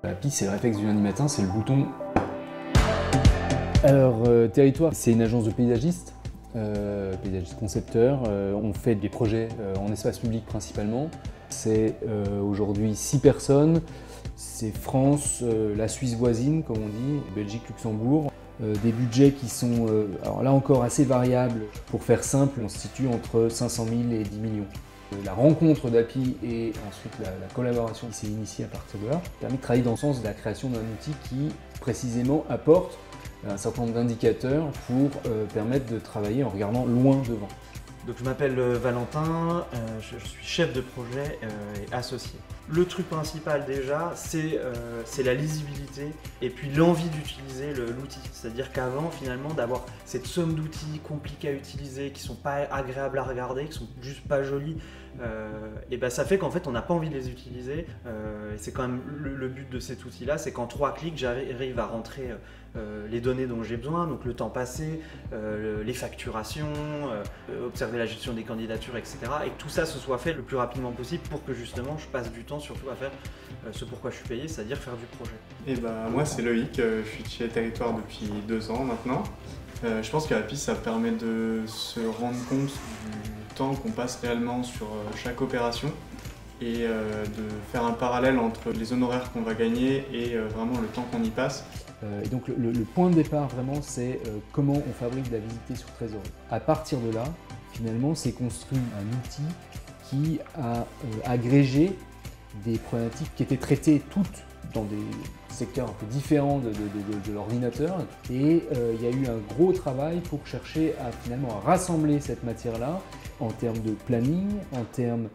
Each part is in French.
API, c'est le réflexe du lundi matin, c'est le bouton. Alors, Territoire, c'est une agence de paysagistes, concepteurs. On fait des projets en espace public principalement. C'est aujourd'hui 6 personnes. C'est France, la Suisse voisine, comme on dit, Belgique, Luxembourg. Des budgets qui sont, alors là encore, assez variables. Pour faire simple, on se situe entre 500 000 et 10 millions. La rencontre d'API et ensuite la collaboration qui s'est initiée à partir de là permet de travailler dans le sens de la création d'un outil qui précisément apporte un certain nombre d'indicateurs pour permettre de travailler en regardant loin devant. Donc je m'appelle Valentin, je suis chef de projet et associé. Le truc principal déjà, c'est la lisibilité et puis l'envie d'utiliser l'outil. C'est-à-dire qu'avant finalement d'avoir cette somme d'outils compliqués à utiliser, qui sont pas agréables à regarder, qui sont juste pas jolis, et ben ça fait qu'en fait on n'a pas envie de les utiliser. Et c'est quand même le but de cet outil-là, c'est qu'en 3 clics j'arrive à rentrer les données dont j'ai besoin, donc le temps passé, les facturations, observer la gestion des candidatures, etc. Et que tout ça se soit fait le plus rapidement possible pour que justement je passe du temps surtout à faire ce pourquoi je suis payé, c'est-à-dire faire du projet. Et moi c'est Loïc, je suis chez Territoire depuis 2 ans maintenant. Je pense qu'à API ça permet de se rendre compte du temps qu'on passe réellement sur chaque opération et de faire un parallèle entre les honoraires qu'on va gagner et vraiment le temps qu'on y passe. Et donc le point de départ vraiment c'est comment on fabrique de la visibilité sur trésorerie. À partir de là, finalement c'est construit un outil qui a agrégé des problématiques qui étaient traitées toutes dans des secteurs un peu différents de l'ordinateur et il y a eu un gros travail pour chercher à finalement rassembler cette matière-là en termes de planning, en termes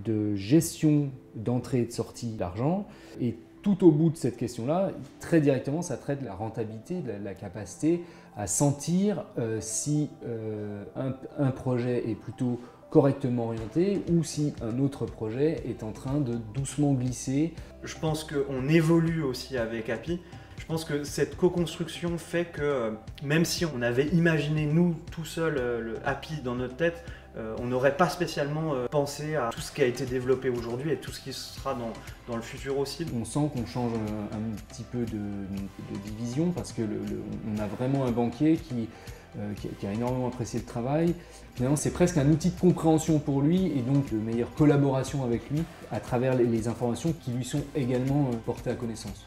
de gestion d'entrée et de sortie d'argent. Et tout au bout de cette question-là, très directement, ça traite de la rentabilité, de la capacité à sentir si un projet est plutôt correctement orienté ou si un autre projet est en train de doucement glisser. Je pense qu'on évolue aussi avec API. Je pense que cette co-construction fait que même si on avait imaginé nous tout seul le API dans notre tête, on n'aurait pas spécialement pensé à tout ce qui a été développé aujourd'hui et tout ce qui sera dans le futur aussi. On sent qu'on change un petit peu de division parce que on a vraiment un banquier qui a énormément apprécié le travail. Finalement, c'est presque un outil de compréhension pour lui et donc de meilleure collaboration avec lui à travers les informations qui lui sont également portées à connaissance.